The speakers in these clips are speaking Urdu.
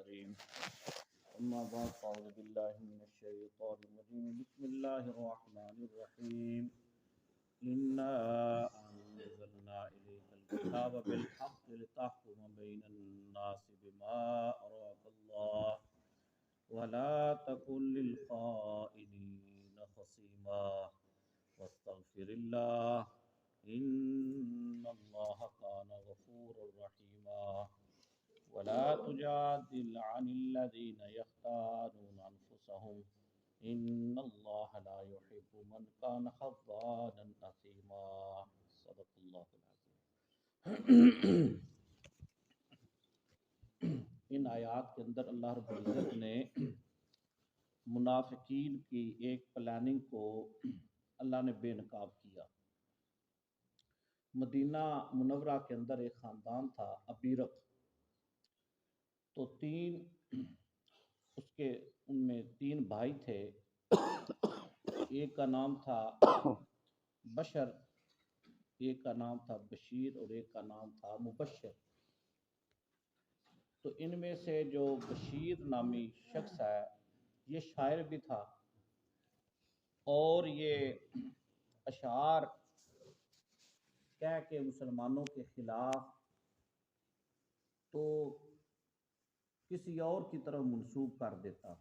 الكريم أما بعد فأعوذ بالله من الشيطان الرجيم بسم الله الرحمن الرحيم إنا أنزلنا إليك الكتاب بالحق لتحكم بين الناس بما أراك الله ولا تكن للخائنين خصيما واستغفر الله إن الله كان غفورا رحيما ولا تجادل عن الذين يختارون أنفسهم إن الله لا يحب من كان خوانا أثيما صدق الله العظيم۔ ان آیات کے اندر اللہ رب العزت نے منافقین کی ایک پلاننگ کو اللہ نے بے نقاب کیا۔ مدینہ منورہ کے اندر ایک خاندان تھا ابیرق، تو ان میں تین بھائی تھے، ایک کا نام تھا بشر، ایک کا نام تھا بشیر اور ایک کا نام تھا مبشر۔ تو ان میں سے جو بشیر نامی شخص ہے یہ شاعر بھی تھا اور یہ اشعار کہہ کے مسلمانوں کے خلاف تو کسی اور کی طرف منسوب کر دیتا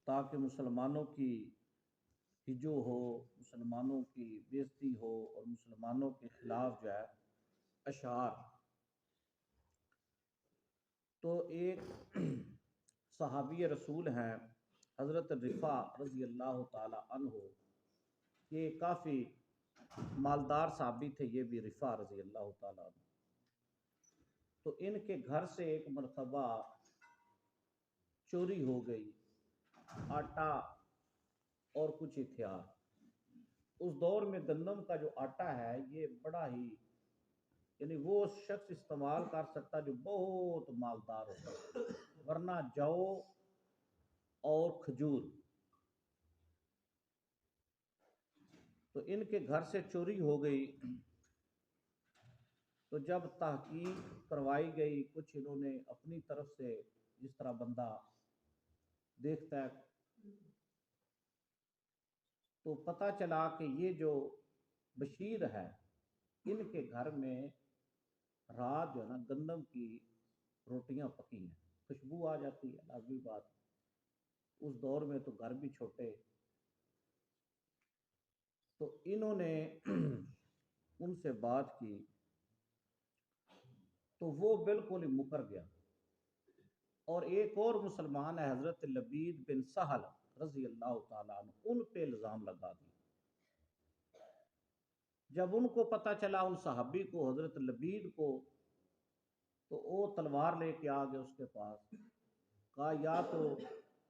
تاکہ مسلمانوں کی ہجو ہو، مسلمانوں کی بےزتی ہو اور مسلمانوں کے خلاف جو ہے اشعار۔ تو ایک صحابی رسول ہیں حضرت رفاع رضی اللہ تعالی عنہ، یہ کافی مالدار صحابی تھے، یہ بھی رفاع رضی اللہ تعالی عنہ۔ تو ان کے گھر سے ایک مرتبہ چوری ہو گئی آٹا اور کچھ ہتھیار۔ اس دور میں گندم کا جو آٹا ہے یہ بڑا ہی یعنی وہ شخص استعمال کر سکتا جو بہت مالدار ہوتا، ورنہ جو اور کھجور۔ تو ان کے گھر سے چوری ہو گئی، تو جب تحقیق کروائی گئی کچھ انہوں نے اپنی طرف سے جس طرح بندہ دیکھتا ہے تو پتہ چلا کہ یہ جو بشیر ہے ان کے گھر میں رات جو ہے نا گندم کی روٹیاں پکی ہیں، خوشبو آ جاتی ہے، لازمی بات، اس دور میں تو گھر بھی چھوٹے۔ تو انہوں نے ان سے بات کی تو وہ بالکل ہی مکر گیا، اور ایک اور مسلمان ہے حضرت لبید بن سہل رضی اللہ تعالیٰ عنہ، ان پہ الزام لگا دیا۔ جب ان کو پتہ چلا ان صحابی کو حضرت لبید کو، تو وہ تلوار لے کے آ گئے اس کے پاس، کہا یا تو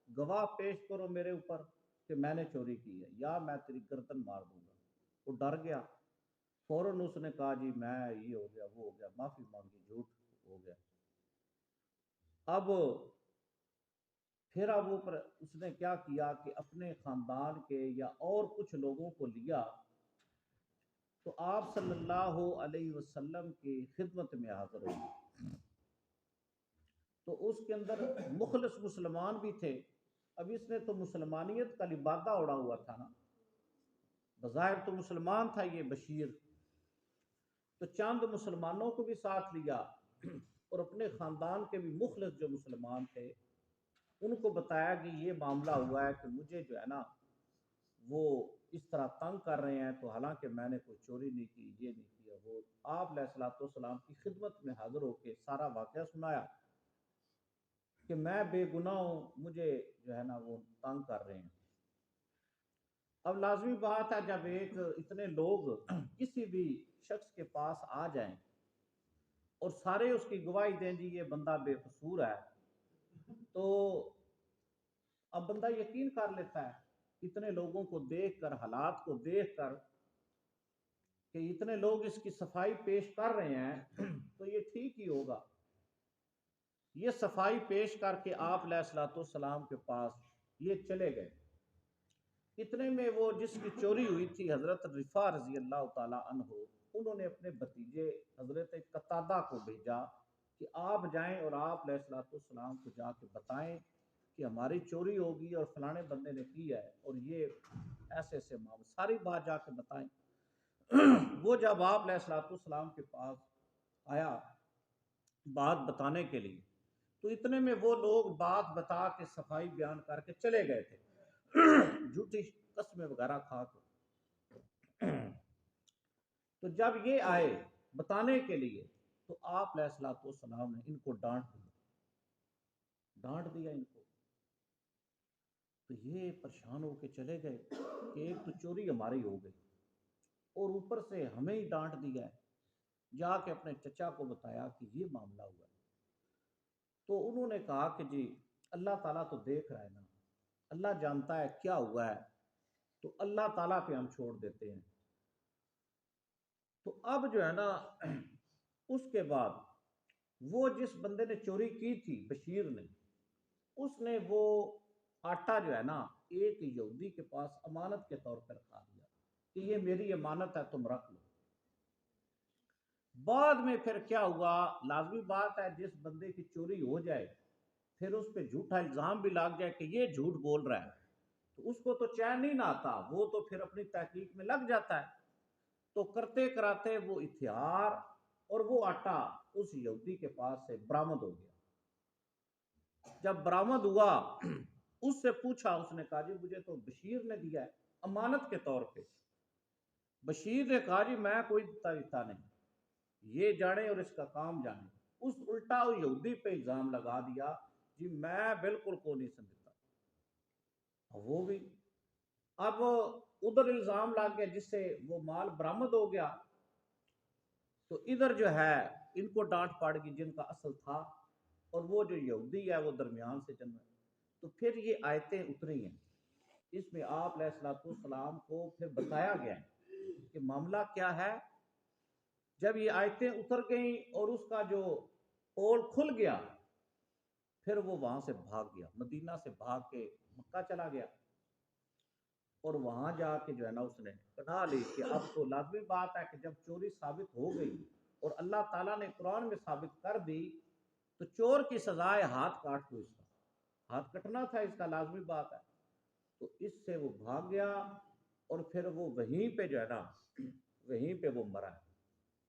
گواہ پیش کرو میرے اوپر کہ میں نے چوری کی ہے یا میں تیری گردن مار دوں گا۔ وہ ڈر گیا، فوراً اس نے کہا جی میں یہ ہو گیا وہ ہو گیا، معافی مانگی، جھوٹ ہو گیا۔ اب اس نے کیا کیا کہ اپنے خاندان کے یا اور کچھ لوگوں کو لیا، تو آپ صلی اللہ علیہ وسلم کی خدمت میں حاضر ہوئی۔ تو اس کے اندر مخلص مسلمان بھی تھے۔ اب اس نے تو مسلمانیت کا لبادہ اڑا ہوا تھا نا، بظاہر تو مسلمان تھا یہ بشیر، تو چند مسلمانوں کو بھی ساتھ لیا اور اپنے خاندان کے بھی مخلص جو مسلمان تھے ان کو بتایا کہ یہ معاملہ ہوا ہے کہ مجھے جو ہے نا وہ اس طرح تنگ کر رہے ہیں، تو حالانکہ میں نے کوئی چوری نہیں کی، یہ نہیں کیا وہ۔ آپ علیہ الصلوۃ والسلام کی خدمت میں حاضر ہو کے سارا واقعہ سنایا کہ میں بے گناہ ہوں، مجھے جو ہے نا وہ تنگ کر رہے ہیں۔ اب لازمی بات ہے جب اتنے لوگ کسی بھی شخص کے پاس آ جائیں اور سارے اس کی گواہی دیں جی یہ بندہ بے قصور ہے، تو اب بندہ یقین کر لیتا ہے اتنے لوگوں کو دیکھ کر، حالات کو دیکھ کر کہ اتنے لوگ اس کی صفائی پیش کر رہے ہیں تو یہ ٹھیک ہی ہوگا۔ یہ صفائی پیش کر کے آپ علیہ الصلوۃ والسلام کے پاس یہ چلے گئے۔ اتنے میں وہ جس کی چوری ہوئی تھی حضرت رفاع رضی اللہ تعالی عنہ، انہوں نے اپنے بھتیجے حضرت قتادہ کو بھیجا کہ کہ آپ جائیں اور آپ علیہ الصلوۃ والسلام کو جا کے بتائیں کہ ہماری چوری ہوگی اور فلانے بندے نے کی ہے اور یہ ایسے ایسے معاملے ساری بات جا کے بتائیں۔ وہ جب آپ علیہ الصلوۃ والسلام کے پاس آیا بات بتانے کے لیے، تو اتنے میں وہ لوگ بات بتا کے صفائی بیان کر کے چلے گئے تھے جھوٹی قسمیں وغیرہ کھا کے۔ تو جب یہ آئے بتانے کے لیے تو آپ علیہ الصلوۃ والسلام نے ان کو ڈانٹ دیا ان کو۔ تو یہ پریشان ہو کے چلے گئے کہ ایک تو چوری ہماری ہو گئی اور اوپر سے ہمیں ہی ڈانٹ دیا ہے۔ جا کے اپنے چچا کو بتایا کہ یہ معاملہ ہوا ہے۔ تو انہوں نے کہا کہ جی اللہ تعالیٰ تو دیکھ رہا ہے نا، اللہ جانتا ہے کیا ہوا ہے، تو اللہ تعالیٰ پہ ہم چھوڑ دیتے ہیں۔ تو اب جو ہے نا اس کے بعد وہ جس بندے نے چوری کی تھی بشیر نے، اس نے وہ آٹا جو ہے نا ایک یہودی کے پاس امانت کے طور پر رکھا دیا کہ یہ میری امانت ہے، تم رکھ لو۔ بعد میں پھر کیا ہوا، لازمی بات ہے جس بندے کی چوری ہو جائے پھر اس پہ جھوٹا الزام بھی لگ جائے کہ یہ جھوٹ بول رہا ہے، تو اس کو تو چین نہیں نہ آتا، وہ تو پھر اپنی تحقیق میں لگ جاتا ہے۔ تو کرتے کراتے وہ ہتھیار اور وہ آٹا اس یہودی کے پاس سے برآمد ہو گیا۔ جب برآمد ہوا اس سے پوچھا، اس نے کہا جی مجھے تو بشیر نے دیا ہے امانت کے طور پہ۔ بشیر نے کہا جی میں کوئی دیتا نہیں، یہ جانے اور اس کا کام جانے۔ اس الٹا یہودی پہ الزام لگا دیا جی میں بالکل کو نہیں سمجھتا۔ وہ بھی اب ادھر الزام لگ گیا جس سے وہ مال برآمد ہو گیا، تو ادھر جو ہے ان کو ڈانٹ پڑ گئی جن کا اصل تھا، اور وہ جو یہودی ہے وہ درمیان سے جنم ہے۔ تو پھر یہ آیتیں اتری ہیں، اس میں آپ علیہ الصلوۃ والسلام کو پھر بتایا گیا ہے کہ معاملہ کیا ہے۔ جب یہ آیتیں اتر گئیں اور اس کا جو پول کھل گیا، پھر وہ وہاں سے بھاگ گیا، مدینہ سے بھاگ کے مکہ چلا گیا، اور وہاں جا کے جو ہے نا اس نے پناہ لی کہ اب تو لازمی بات ہے کہ جب چوری ثابت ہو گئی اور اللہ تعالیٰ نے قرآن میں ثابت کر دی تو چور کی سزا ہے ہاتھ کاٹ دو، اس کا ہاتھ کٹنا تھا، اس کا لازمی بات ہے۔ تو اس سے وہ بھاگ گیا اور پھر وہ وہیں پہ جو ہے نا وہیں پہ وہ مرا ہے،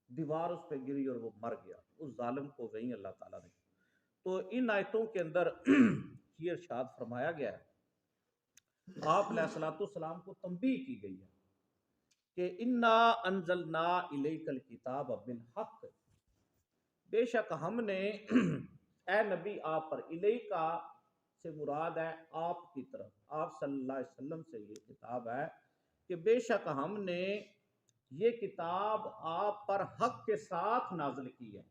دیوار اس پہ گری اور وہ مر گیا، اس ظالم کو وہیں اللہ تعالیٰ نے۔ تو ان آیتوں کے اندر یہ ارشاد فرمایا گیا ہے، آپ علیہ الصلوۃ والسلام کو تنبیہ کی گئی ہے کہ انا انزلنا الیک الکتاب بالحق، بے شک ہم نے اے نبی آپ پر، الیکا سے مراد ہے آپ کی طرف، آپ صلی اللہ علیہ وسلم سے یہ کتاب ہے کہ بے شک ہم نے یہ کتاب آپ پر حق کے ساتھ نازل کی ہے،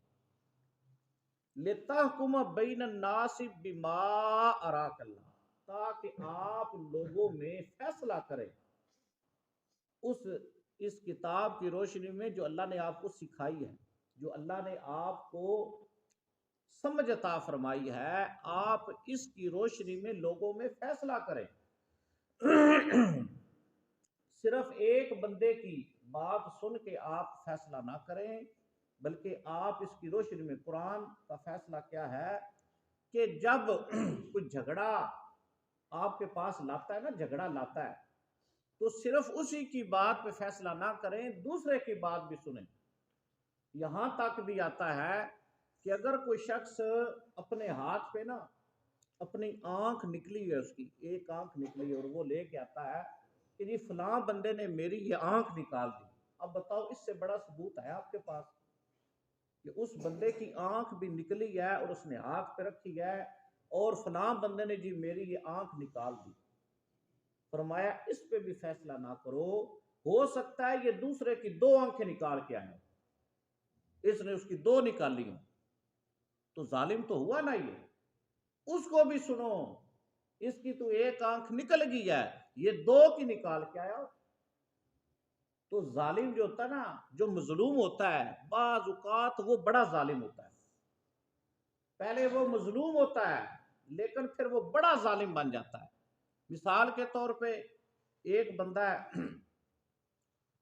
لِتَحْكُمَ بَيْنَ النَّاسِ بِمَا أَرَاكَ اللَّهُ، تاکہ آپ لوگوں میں فیصلہ کریں اس کتاب کی روشنی میں جو اللہ نے آپ کو سکھائی ہے، جو اللہ نے آپ کو سمجھ عطا فرمائی ہے، آپ اس کی روشنی میں لوگوں میں فیصلہ کریں۔ صرف ایک بندے کی بات سن کے آپ فیصلہ نہ کریں، بلکہ آپ اس کی روشنی میں، قرآن کا فیصلہ کیا ہے کہ جب کوئی جھگڑا آپ کے پاس لاتا ہے نا، جھگڑا لاتا ہے تو صرف اسی کی بات پہ فیصلہ نہ کریں، دوسرے کی بات بھی سنیں۔ یہاں تک بھی آتا ہے کہ اگر کوئی شخص اپنے ہاتھ پہ نا اپنی آنکھ نکلی ہے، اس کی ایک آنکھ نکلی ہے اور وہ لے کے آتا ہے کہ جی فلاں بندے نے میری یہ آنکھ نکال دی، اب بتاؤ اس سے بڑا ثبوت ہے آپ کے پاس کہ اس بندے کی آنکھ بھی نکلی ہے اور اس نے ہاتھ پہ رکھی ہے اور فلاں بندے نے جی میری یہ آنکھ نکال دی؟ فرمایا اس پہ بھی فیصلہ نہ کرو، ہو سکتا ہے یہ دوسرے کی دو آنکھیں نکال کے آئے، اس نے اس کی دو نکالی ہوں، تو ظالم تو ہوا نا، یہ اس کو بھی سنو، اس کی تو ایک آنکھ نکل گئی ہے، یہ دو کی نکال کے آیا۔ تو ظالم جو ہوتا ہے نا، جو مظلوم ہوتا ہے، بعض اوقات وہ بڑا ظالم ہوتا ہے، پہلے وہ مظلوم ہوتا ہے لیکن پھر وہ بڑا ظالم بن جاتا ہے۔ مثال کے طور پہ ایک بندہ ہے،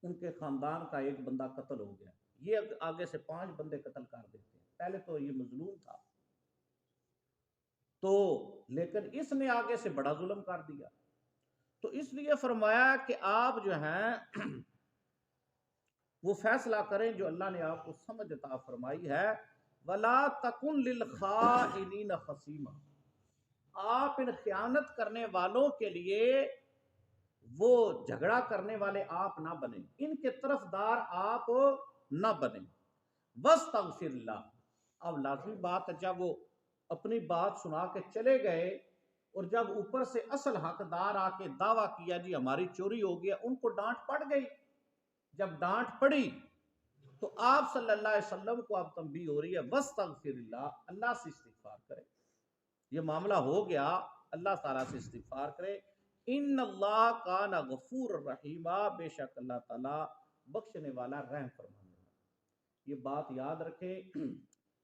ان کے خاندان کا ایک بندہ قتل ہو گیا، یہ آگے سے 5 بندے قتل کر دیتے ہیں، پہلے تو یہ مظلوم تھا تو لیکن اس نے آگے سے بڑا ظلم کر دیا، تو اس لیے فرمایا کہ آپ جو ہیں وہ فیصلہ کریں جو اللہ نے آپ کو سمجھ عطا فرمائی ہے۔ وَلَا تَكُنْ لِلْخَائِنِينَ خَصِيمًا، آپ ان خیانت کرنے والوں کے لیے وہ جھگڑا کرنے والے آپ نہ بنیں، ان کے طرفدار آپ نہ بنیں۔ وَاسْتَغْفِرْ اللَّهَ، اب لازمی بات ہے جب وہ اپنی بات سنا کے چلے گئے اور جب اوپر سے اصل حقدار آ کے دعویٰ کیا جی ہماری چوری ہو گیا، ان کو ڈانٹ پڑ گئی۔ جب ڈانٹ پڑی تو آپ صلی اللہ علیہ وسلم کو اب تنبیہ ہو رہی ہے وَاسْتَغْفِرِ اللَّهَ، اللہ سے استغفار کرے، یہ معاملہ ہو گیا، اللہ تعالیٰ سے استغفار کرے۔ ان اللہ کان غفور الرحیم، بے شک اللہ تعالیٰ بخشنے والا رحم فرمانے والا۔ یہ بات یاد رکھے،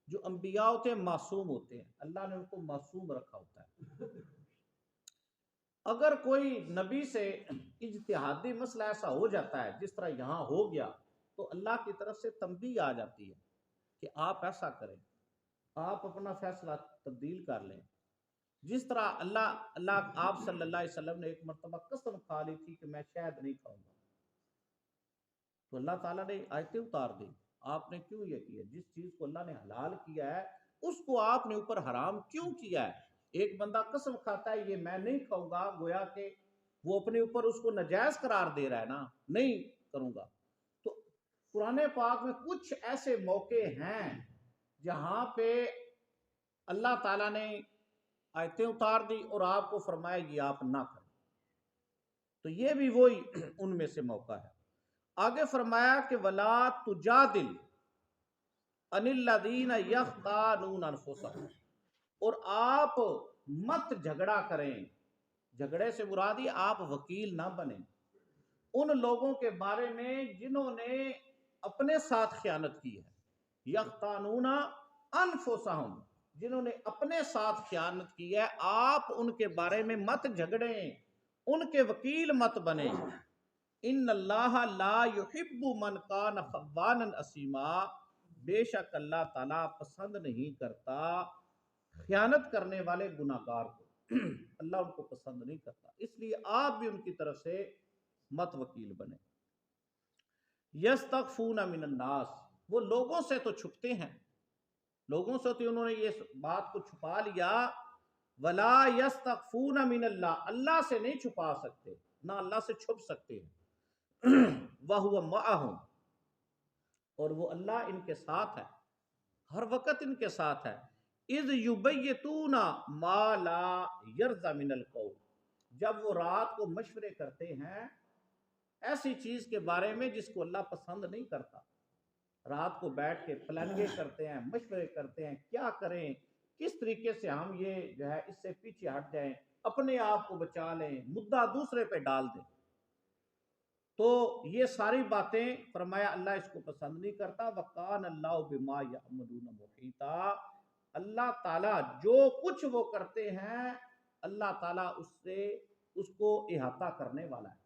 جو انبیاء ہوتے ہیں معصوم ہوتے ہیں، اللہ نے ان کو معصوم رکھا ہوتا ہے۔ اگر کوئی نبی سے اجتہادی مسئلہ ایسا ہو جاتا ہے جس طرح یہاں ہو گیا، تو اللہ کی طرف سے تنبیہ آ جاتی ہے کہ آپ ایسا کریں، آپ اپنا فیصلہ تبدیل کر لیں۔ جس طرح اللہ آپ صلی اللہ علیہ وسلم نے ایک مرتبہ قسم کھا لی تھی کہ میں شہد نہیں کھاؤں گا، تو اللہ تعالیٰ نے آیتیں اتار دی، آپ نے کیوں یہ کیا؟ جس چیز کو اللہ نے حلال کیا ہے اس کو آپ نے اوپر حرام کیوں کیا ہے؟ ایک بندہ قسم کھاتا ہے یہ میں نہیں کھاؤں گا، گویا کہ وہ اپنے اوپر اس کو ناجائز قرار دے رہا ہے نا، نہیں کروں گا۔ تو قرآن پاک میں کچھ ایسے موقع ہیں جہاں پہ اللہ تعالیٰ نے آیتیں اتار دی اور آپ کو فرمایا یہ آپ نہ کریں، تو یہ بھی وہی ان میں سے موقع ہے۔ آگے فرمایا کہ وَلَا تُجَادِلْ عَنِ الَّذِينَ يَخْتَانُونَ أَنفُسَهُمْ، اور آپ مت جھگڑا کریں، جھگڑے سے مراد یہ آپ وکیل نہ بنیں ان لوگوں کے بارے میں جنہوں نے اپنے ساتھ خیانت کی ہے، یختانون انفسہم، جنہوں نے اپنے ساتھ خیانت کی ہے، آپ ان کے بارے میں مت جھگڑیں، ان کے وکیل مت بنیں۔ ان اللہ لا یحب من کان خوانا اثیما، بے شک اللہ تعالیٰ پسند نہیں کرتا خیانت کرنے والے گناہگار کو، اللہ ان کو پسند نہیں کرتا، اس لیے آپ بھی ان کی طرف سے مت وکیل بنے۔ یستخفون من الناس، وہ لوگوں سے تو چھپتے ہیں، لوگوں سے تو انہوں نے یہ بات کو چھپا لیا، ولا یستخفون من اللہ، اللہ سے نہیں چھپا سکتے، نہ اللہ سے چھپ سکتے ہیں۔ وَهُوَ مَعَهُمْ، اور وہ اللہ ان کے ساتھ ہے، ہر وقت ان کے ساتھ ہے۔ اِذْ يُبَيِّتُونَ مَا لَا يَرْضَى مِنَ الْقَوْلِ، جب وہ رات کو مشورے کرتے ہیں ایسی چیز کے بارے میں جس کو اللہ پسند نہیں کرتا، رات کو بیٹھ کے پلاننگیں کرتے ہیں، مشورے کرتے ہیں، کیا کریں، کس طریقے سے ہم یہ جو ہے اس سے پیچھے ہٹ جائیں، اپنے آپ کو بچا لیں، مدعا دوسرے پہ ڈال دیں، تو یہ ساری باتیں فرمایا اللہ اس کو پسند نہیں کرتا۔ وَقَانَ اللَّهُ بِمَا يَعْمَلُونَ مُحِيطًا، اللہ تعالیٰ جو کچھ وہ کرتے ہیں اللہ تعالیٰ اس کو احاطہ کرنے والا ہے،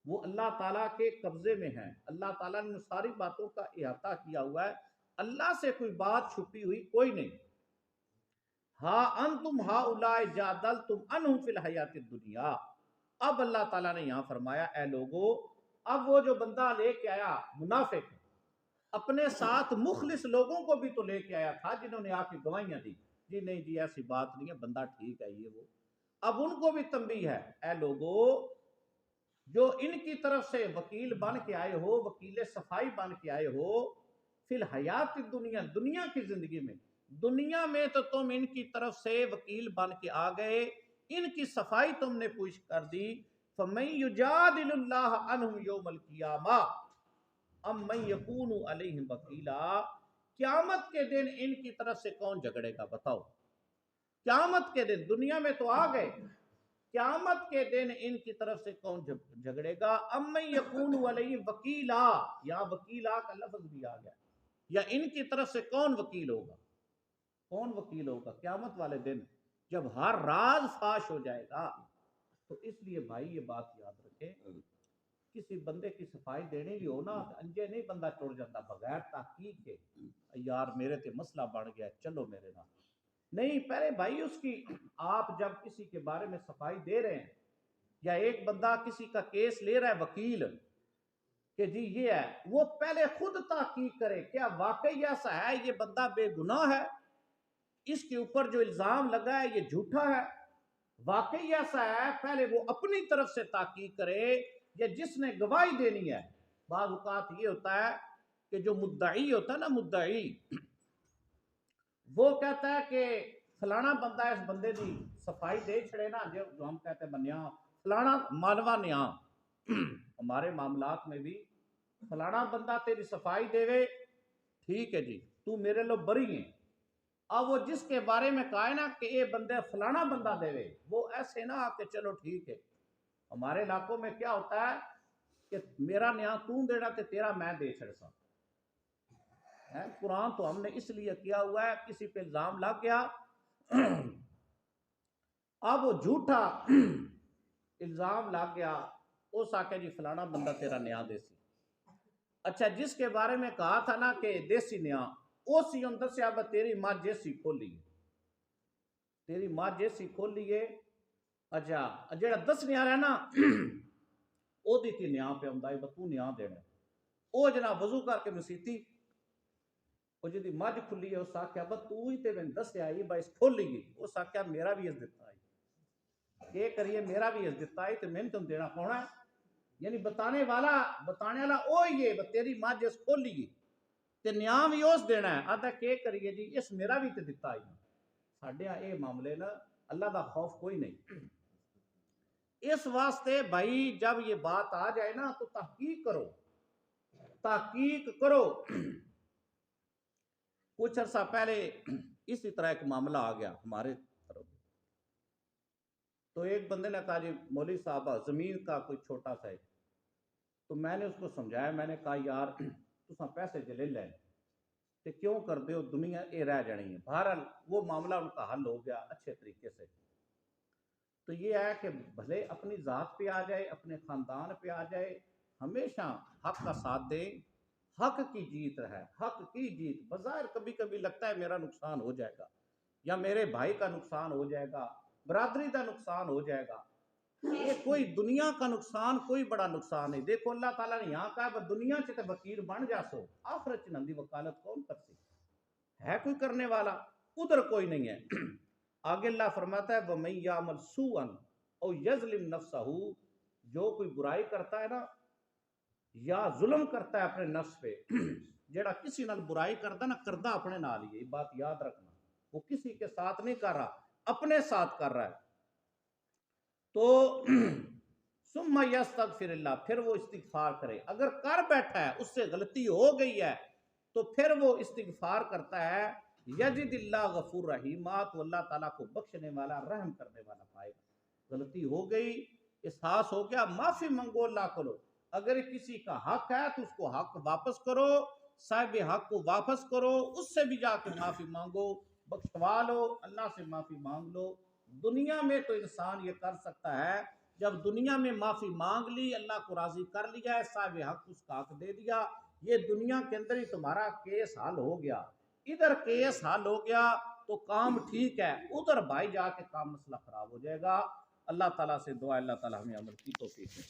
وہ اللہ تعالیٰ کے قبضے میں ہے، اللہ تعالیٰ نے ساری باتوں کا احاطہ کیا ہوا ہے، اللہ سے کوئی بات چھپی ہوئی کوئی نہیں۔ ہا انتم ہؤلاء جادلتم عنہم فی الحیات الدنیا، اب اللہ تعالیٰ نے یہاں فرمایا اے لوگو، اب وہ جو بندہ لے کے آیا منافق اپنے ساتھ مخلص لوگوں کو بھی تو لے کے آیا تھا جنہوں نے آ کے گواہیاں دی، جی نہیں جی ایسی بات نہیں ہے، بندہ ٹھیک ہے یہ وہ، اب ان کو بھی تنبیہ ہے، اے لوگو جو ان کی طرف سے وکیل بن کے آئے ہو، وکیل صفائی بن کے آئے ہو، فی الحیات الدنیا، دنیا کی زندگی میں، دنیا میں تو تم ان کی طرف سے وکیل بن کے آ گئے، ان کی صفائی تم نے پوچھ کر دی، فَمَن يُجَادِلُ اللَّهَ عَنْهُمْ يَوْمَ الْقِيَامَةِ أَمْ مَن يَكُونُ عَلَيْهِمْ وَكِيلًا، قیامت کے دن ان کی طرف سے کون جھگڑے گا؟ بتاؤ، قیامت کے دن، دنیا میں تو آ گئے، قیامت کے دن ان کی طرف سے کون جھگڑے گا؟ أَمْ مَن يَكُونُ عَلَيْهِمْ وَكِيلًا، یہاں وکیلا کا لفظ بھی آ گیا، یا ان کی طرف سے کون وکیل ہوگا؟ کون وکیل ہوگا قیامت والے دن جب ہر راز فاش ہو جائے گا؟ تو اس لیے بھائی یہ بات یاد رکھیں کسی بندے کی صفائی دینی بھی ہو نا انجے نہیں بندہ ٹر جاتا بغیر تحقیق کے، یار میرے تے مسئلہ بن گیا چلو میرے نال نہیں، پہلے بھائی اس کی آپ جب کسی کے بارے میں صفائی دے رہے ہیں یا ایک بندہ کسی کا کیس لے رہا ہے وکیل کہ جی یہ ہے، وہ پہلے خود تحقیق کرے کیا واقعی ایسا ہے یہ بندہ بے گناہ ہے، اس کے اوپر جو الزام لگا ہے یہ جھوٹا ہے، واقعی ایسا ہے، پہلے وہ اپنی طرف سے تحقیق کرے یا جس نے گواہی دینی ہے۔ بعض اوقات یہ ہوتا ہے کہ جو مدعی ہوتا ہے نا مدعی، وہ کہتا ہے کہ فلانا بندہ اس بندے دی صفائی دے چھڑے نا، جو ہم کہتے ہیں بنیا فلانا مالوا نیا، ہمارے معاملات میں بھی فلانا بندہ تیری صفائی دے وے ٹھیک ہے جی تو میرے لو بری ہیں، اب وہ جس کے بارے میں کہا ہے نا کہ یہ بندے فلانا بندہ دے وے، وہ ایسے نہ کہ چلو ٹھیک ہے۔ ہمارے علاقوں میں کیا ہوتا ہے کہ میرا نیا تو دینا تے تیرا میں دے چھڑ سا، قرآن تو ہم نے اس لیے کیا ہوا ہے کسی پہ الزام لگ گیا اب وہ جھوٹا الزام لگ گیا اس آکے جی فلانا بندہ تیرا نیا دیسی، اچھا جس کے بارے میں کہا تھا نا کہ دیسی نیا اسی اندر سے اب تیری ماں جیسی کھولی ہے، تیری ماں جیسی کھولی ہے، اچھا جیڑا دس نیا رہا نا او دی تی نیا پہ ہوں ہے تو نیا دینا، او جناب وضو کر کے مسیتی وہ جی مجھ کھلی ہے، اس آکھیا با تو ہی تے میں دس آئی با اس کھولی گئی، اس آکھیا میرا بھی اس دیتا ہے، کہ کریے میرا بھی اس دیتا ہے تو میں تم دینا پونا ہے، یعنی بتانے والا او ہی ہے تیری ماں جس کھولی گئی تے نیا بھی اس دینا ہے، آدھا کہ کریے جی اس میرا بھی تے دیتا ہے، ساڑھے اے معاملے نا اللہ دا خوف کوئی نہیں۔ اس واسطے بھائی جب یہ بات آ جائے نا تو تحقیق کرو، تحقیق کرو۔ کچھ عرصہ پہلے اسی طرح ایک معاملہ آ گیا ہمارے طرف، تو ایک بندے نے کہا جی مولوی صاحبہ زمین کا کوئی چھوٹا سا ہے، تو میں نے اس کو سمجھایا، میں نے کہا یار تساں پیسے جلے لیں کہ کیوں کر دے ہو دنیا اے رہ جانی ہے، بہرحال وہ معاملہ ان کا حل ہو گیا اچھے طریقے سے۔ تو یہ ہے کہ بھلے اپنی ذات پہ آ جائے اپنے خاندان پہ آ جائے، ہمیشہ حق کا ساتھ دیں، حق کی جیت ہے، حق کی جیت، بظاہر کبھی کبھی لگتا ہے میرا نقصان ہو جائے گا یا میرے بھائی کا نقصان ہو جائے گا، برادری کا نقصان ہو جائے گا، یہ کوئی دنیا کا نقصان کوئی بڑا نقصان نہیں، دیکھو اللہ تعالیٰ نے یہاں کہا دنیا چ تے وکیل بن جا سو، آخرت چ نندی وکالت کون کر سی، ہے کوئی کرنے والا ادھر کوئی نہیں ہے۔ آگے اللہ فرماتا ہے وَمَن يَعْمَلْ سُوءًا أَوْ يَظْلِمْ نَفْسَهُ، جو کوئی برائی کرتا ہے نا یا ظلم کرتا ہے اپنے نفس پہ، جیڑا کسی نال برائی کرتا ہے نا کردہ اپنے نال ہی، یہ بات یاد رکھنا، وہ کسی کے ساتھ نہیں کر رہا اپنے ساتھ کر رہا ہے، تو ثم یستغفر اللہ، پھر وہ استغفار کرے، اگر کر بیٹھا ہے اس سے غلطی ہو گئی ہے تو پھر وہ استغفار کرتا ہے، یجد اللہ غفور رحیم، تو اللہ تعالیٰ کو بخشنے والا رحم کرنے والا پائے گا۔ غلطی ہو گئی، احساس ہو گیا، معافی منگو اللہ کو، اگر کسی کا حق ہے تو اس کو حق واپس کرو، صاحب حق کو واپس کرو، اس سے بھی جا کے معافی مانگو، بخشوا لو، اللہ سے معافی مانگ لو۔ دنیا میں تو انسان یہ کر سکتا ہے، جب دنیا میں معافی مانگ لی، اللہ کو راضی کر لیا ہے، صاحب حق اس کا حق دے دیا، یہ دنیا کے اندر ہی تمہارا کیس حل ہو گیا، ادھر کیس حل ہو گیا تو کام ٹھیک ہے، ادھر بھائی جا کے کام مسئلہ خراب ہو جائے گا۔ اللہ تعالیٰ سے دعا، اللہ تعالیٰ ہمیں عمل کی توفیق دے۔